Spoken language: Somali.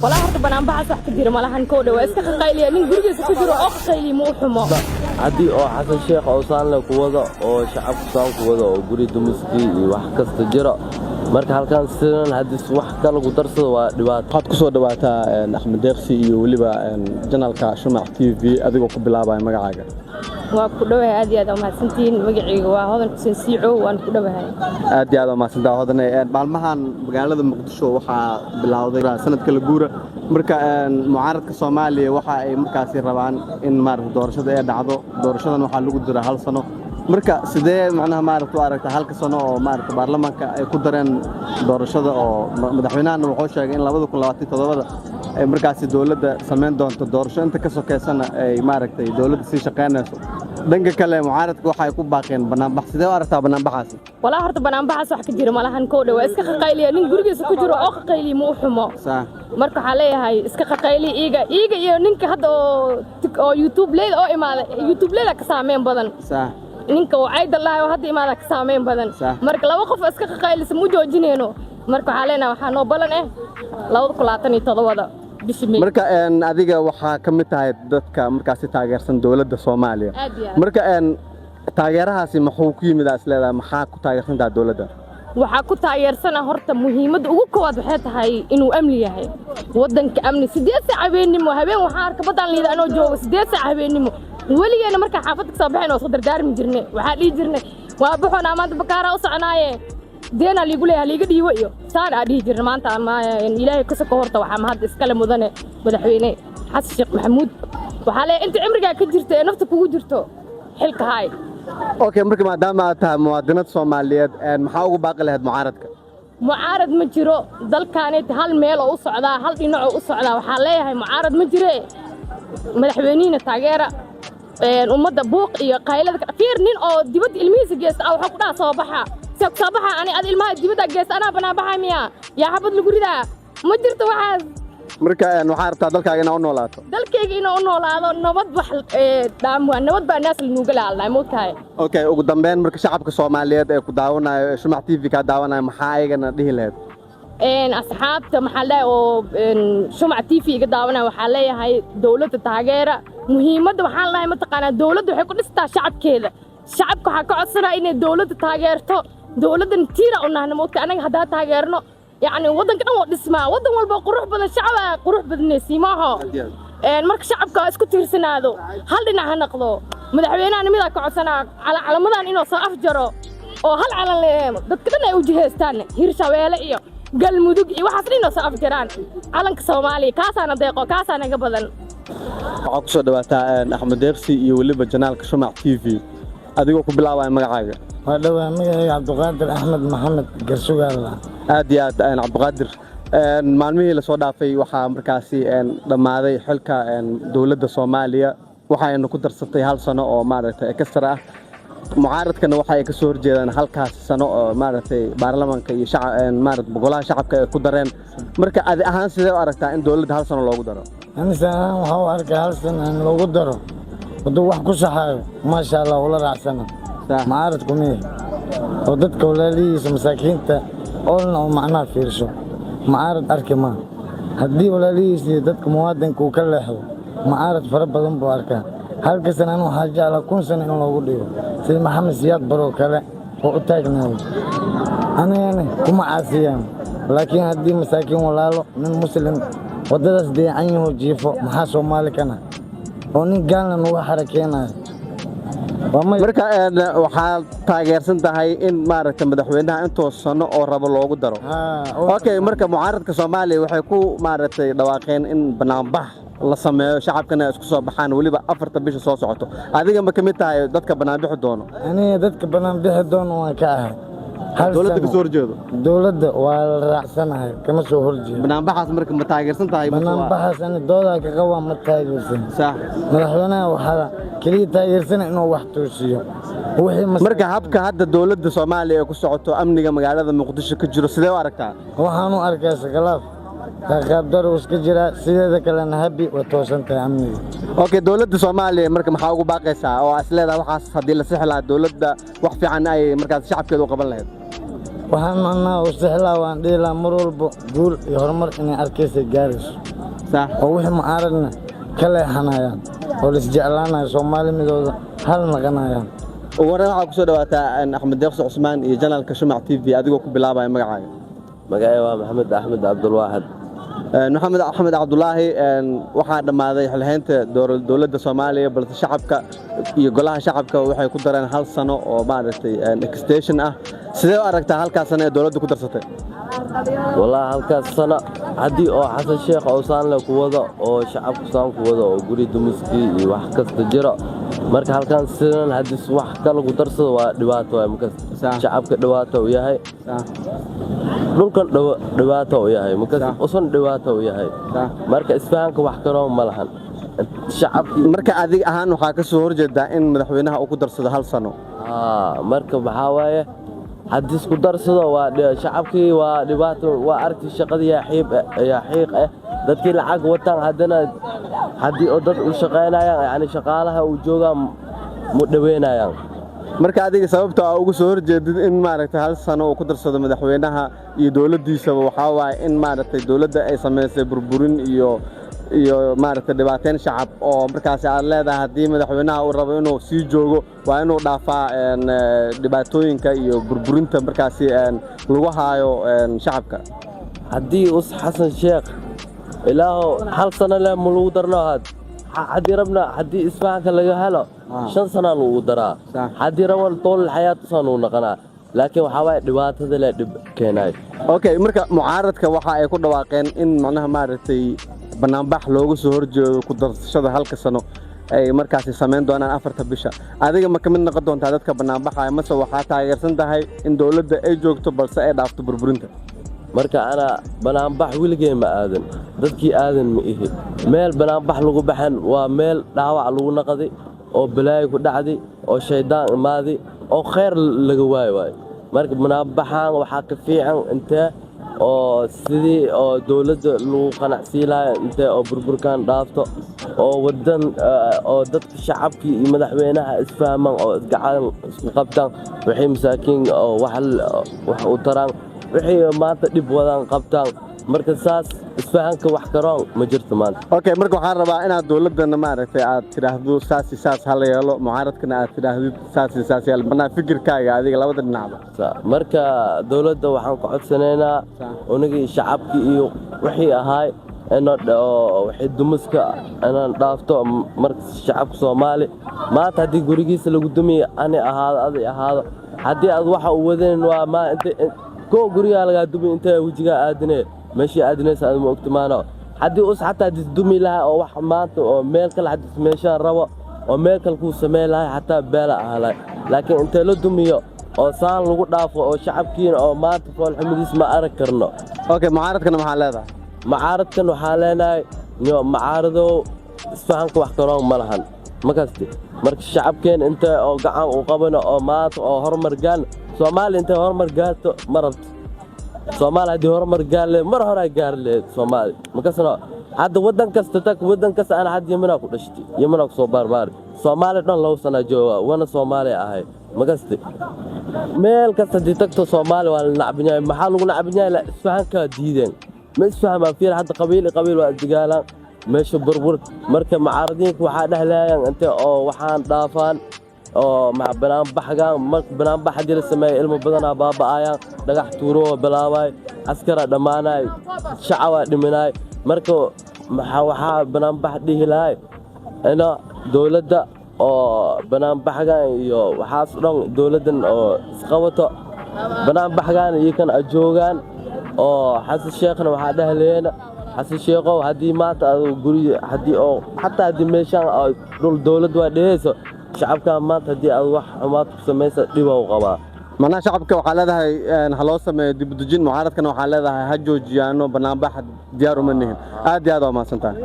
ولا هرت بنام بحث واحد كتير ما لهن كوده واسكت قايلي من جرجس كجرو أو قايلي مو حما haddii oo xasan sheekh oo saan la kuwada oo shacabku saan kuwada oo guri dumiskii iyo wax kasta jira marka halkan sidaan hadii wax kale lagu darsado waa dhibaato waxaad ku soo dhawaataa Axmed Deeqsi iyo waliba janaalka Shumac TV adigoo ku bilaabay magacaaga waa ku dhawahay aad iyo aad u mahadsantiin magacayga waa hodan xuseen siico waan ku dhawahay aad iyo aad u mahadsantaa hodan maalmahan magaalada Muqdisho waxa bilowday sanadka la guura marka mucaaradka Soomaaliya waxa ay markaasi rabaan in doorashada ay dhacdo doorashadan waxa lagu diraa hal sano marka sidee macnaha u aragtaa halka sano oo baarlamaanka ay ku dareen doorashada oo madaxweynaha wuxuu sheegay in 2027 ay markaasi dawladda sameyn doonto doorasho inta ka sokeysana ay dawladda si shaqeynayso dhanka kale mucaaradka waxa ay ku baaqeen banaanbax sidee u aragtaa banaanbaxaasi wala horta banaanbaxaas wax ka jira ma lahan kooda waa iska qaqayliya nin gurigiisa ku jiro oo qaqayli muu xumo marka waxa leeyahay iska qaqayli iiga iyo ninka hadda oo YouTube leed oo imaada YouTube leed ka saameyn badan ninka oo Caydalahay oo hadda imaada ka saameyn badan marka laba qof iska qaqaylisa mu joojinayno marka waxa leenahay waxa noo balan 2027 marka adiga waxa ka mid tahay dadka markaasi taageersan dawladda Soomaaliya marka taageerahaasi maxuu ku yimid asleeda maxaa ku taageersantaa dawladda waxa ku taageersana horta muhiimada ugu koowaad waxay tahay inuu amni yahay wadanka amni 8 saac habeenimo habeen waxa arka badan liida anoo joogo 8 saac habeenimo waligeena marka xaafadka soo baxeen oo soo dardaarmi jirnay waxa dhii jirnay waa baxoona maanta bakaara u soconaaye deena liigu leeyahay liiga dhiiwo iyo saan dhii jirnay maanta ama ilaahay ka soo horta waxa ma hadda iskala mudane madaxweyne xasan sheekh maxamuud waxa leeyahay inta cimriga ka jirta ee nafta kugu jirto xilka hay okay marka maadaama aad tahay muwaadinad Soomaaliyeed maxaa ugu baaqi lahayd mucaarad ma jiro dalkaanay hal meel oo u socdaa hal dhinac oo u socdaa waxa leeyahay mucaarad ma jire madaxweynaha taageera ummadda buuq iyo qaylada fiir nin oo dibadda ilmihiisa geesta waxa ku soo baxa ani ad ilmaha dibadda geesta ana banaabaxa miya yaa xabad lagu ridaa ma jirto waxaas marka waxa rabtaa dalkaaga inaa u noolaato dalkayga inaa u noolaado nabad wax nabad baa naas lanuuga laalnay moogtahay okay ugu dambeyn marka shacabka Soomaaliyeed ee ku daawanayo Shumac TV ka daawanayo maxaa ayagana dhihi lahayd asxaabta maxaa oo Shumac TV iga daawanaya waxa leeyahay dawladda taageera muhiimadda waxa leeyahay mataqaana dawladdu waxay ku dhistaa shacabkeeda shacabka waxa ka codsanaa inay dawladda taageerto dawladdan tiira u nahna moogta anaga hadaa taageerno يعني ودن كنا ودسمة ودن والبقروح بدن الشعب قروح بدن سيماها مرك شعب كاسكو تيرسنادو هل لنا هنقضو مدحوينا أنا مذاك عسنا على مدن إنه صافجرو أو هل على اللي دكتورنا يوجهستان هيرشاويلا إياه قال مدوق إيه وحصلينه صافجران على كسومالي كاسنا ضيقو كاسنا قبضن عقصو دواتا أحمد ديرسي يولي بجنالك Shumac TV أديكو كبلاوة مقعاقة هذا مي عبد القادر أحمد محمد قرسوغال aad iyo aad Cabdiqaadir maalmihii la soo dhaafay waxa markaasi dhamaaday xilka dawladda Soomaaliya waxayna ku darsatay hal sano oo extra ah mucaaradkana waxa ay ka soo horjeedaan halkaas sano oo baarlamaanka iyo golaha shacabka ay ku dareen marka adi ahaan sidee u aragtaa in dawladda hal sano loogu daro waxa u arkaa hal sano in loogu daro waddo wax ku saxayo ma sha Allah wala raacsana mucaaradku miyay oo dadka walaalihiisa masaakiinta أولنا ومعنا فيرشو معارض أركي ما هدي ولا ليش دتك موادن كوكله حلو معارض فرب ضمن باركان هل كسر أنا حاجة على كون سنة إنه لو قديه سيد محمد زياد برو كله وقتاجنا أنا يعني كم عاسيان لكن هدي مساكين ولا له من مسلم ودرس دي عنه جيفو محاسو مالك أنا ونين قالنا إنه حركينا marka waxa taageersan tahay in madaxweynaha intuu sano oo rabo loogu daro okay marka mucaaradka Soomaaliya waxay ku dhawaaqeen in banaanbax la sameeyo shacabkana isku soo baxaan waliba 4 bisha soo socoto adiga ma kamid tahay dadka banaanbixi doono aniga dadka banaanbixi doono waan ka ahay dawladda ka soo horjeedo dawladda waa la raacsanahay kama soo horjeedo banaanbaxaas marka ma taageersan tahay banaanbaxaas ani dooda ka qaba ma taageersan sax madaxweynaha waxa kaliya taageersan inuu wax toosiyo marka habka hadda dawladda Soomaaliya ku socoto amniga magaalada Muqdisho ka jiro sidee u aragtaa waxaan u arkaa sagalaaf taqaddaro iska jira sideeda kalena habi wa toosantahay amniga okay dawladda Soomaaliya marka maxaa ugu baaqaysaa oo asleeda waxaas hadii la sixlaa dawladda wax fiican ay markaas shacabkeedu u qaban lahayd waxaan u sixlaa waan dhilaa mar walba guul iyo horumar inay arkaysa gaariso صح ووحي معارضنا كلا يحنايان ولسجعلانا سومالي مدودا هل نغنايان waran waxa ku soo dhawaataa Axmed Deeqs Cusmaan iyo Janaalka Shumac TV adigoo ku bilaabay magacaaga magacay waa Maxamed Axmed Cabdulwaahid Maxamed Axmed Cabdulaahi waxaa dhamaaday xilhaynta dawladda Soomaaliya balse shacabka iyo golaha shacabka waxay ku dareen hal sano oo maaragtay extension ah sidee u aragtaa halkaas sano ee dawladdu ku darsatay wallahi halkaas sano hadii oo Xasan Sheekh Owsaan la ku wado oo shacabku saan ku wado oo guri dumiski iyo wax kasta jiro marka halkan sidan hadii wax kale ku darsado waa dhibaato ay marka shacabka dhibaato u yahay dhulkan dhibaato u yahay marka usan dhibaato u yahay marka isfahanka wax karo ma lahan shacabki marka adig ahaan waxa ka soo horjeedaa in madaxweynaha uu ku darsado hal sano marka waxa waaye hadii isku darsado waa shacabkii waa dhibaato waa arki shaqadii yaa xiiq dadkii lacag wataan hadana hadii oo dad u shaqeynayaan yani shaqaalaha uu joogaan mu dhaweynayaan marka adiga sababta ugu soo horjeedid in maaragtay hal sano uu ku darsado madaxweynaha iyo dawladdiisa waxa waaye in maaragtay dawladda ay sameysay burburin iyo maaragtay dhibaateyn shacab oo markaas aad leedahay hadii madaxweynaha uu rabo inuu sii joogo waa inuu dhaafaa dhibaatooyinka iyo burburinta markaas lagu haayo shacabka hadii us Xasan Sheekh ilaaho hal sano la lagu darno hadii rabna hadii isfahanka laga helo 5 sano lagu daraa hadii rawan tool hay'ad sano naqana laakiin waxa way dhibaatada la dib keenay okay marka mucaaradka waxa ay ku dhawaaqeen in macnaha maaragtay banaanbax loogu soo horjeedo ku darsashada halka sano ay markaas sameyn doonaan 4 bisha adiga ma kamid noqon doontaa dadka banaanbaxa ama waxa taageersan tahay in dawladda ay joogto balse ay dhaafto burburinta marka ana banaanbax wiligay ma aadan dadkii aadan ma ihi meel banaanbax lagu baxan waa meel dhaawac lagu naqday oo balaayo ku dhacday oo shaydaan imaadi oo khayr laga waayay marka banaanbaxan waxa ka fiican inta oo sidii oo dawladda lagu qanacsiilay inta oo burburkan dhaafto oo wadan oo dadka shacabkii iyo madaxweynaha isfahmaan oo gacan isku qabtaan wixii masaakiin oo wax u taraan wixii maanta dib wadaan qabtaan marka saas isfahanka wax karoon ma jirto maanta okay marka waxaan rabaa inaad dawladana maaragtay aad tiraahdo saas hal yeelo mucaaradkana aad tiraahdo saas yeel banaa fikirkaaga adiga labada dhinacba marka dawladda waxaan ku codsanaynaa unigi shacabkii iyo wixii ahaay wixii dumiska inaan dhaafto marka shacabka Soomaali maanta hadii gurigiisa lagu dumiyo ani ahaado hadii aad waxa u wadeen waa ma inta ko guriga laga dumi inta wajiga aadine meeshii aadinaysa aad ma ogtimaano hadii us xataa dumi laha oo wax maanta oo meel kale hadii meeshaan rabo oo meel kale ku sameey laha xataa beela ahalay laakiin inta la dumiyo oo saan lagu dhaafo oo shacabkiina oo maanta fool xumadiis ma arag karno okay mucaaradkana waxa leedahay mucaaradkan waxa leenahay mucaarado isfahanka wax karoon ma lahan makasti marka shacabkeen inta oo gacan u qabano oo maanta oo horumar gaan Soomaali inta horumar gaarto marabto Soomaali hadii horumar gaarle mar hore gaarle Soomaali makasno hadda wadan kasta ana had Yemen ku dhashtay Yemen ku soo barbaar Soomaali dhan loo sana jooga wana Soomaali ahay makasti meel kasta ditagto Soomaali waa nacbinay maxaa lagu nacbinay la isfahanka diideen ma isfahmaa fiir hadda qabiil waa dagaalan meesha burbur marka mucaaradinku waxa dhahlaayaan inta oo waxaan dhaafaan oo ma banaanbax hadii la sameeyo ilmo badan baaba'ayaan dhagax tuuro bilaabay askara dhamaanay shacaba dhimanay marka waxa banaanbax dhihilaay ina dawladda oo banaanbaxgan iyo waxaas dhan dawladdan oo isqabato banaanbaxgan iyo kan ajoogan oo Xasan Sheekhna waxa dhahleena Xasan Sheekhow hadii maanta guri hadii oo xataa hadii meeshaan dhul dawlad waa dheheyso shacabka maanta hadii aad wax xumaad ku sameeyso dhib oo qaba mana shacabka waxa leedahay haloo sameeyo dib u dejin mucaaradkana waxa leedahay ha joojiyaano banaanbax diyaar uma nihin aad iyo aad waa mahadsantahay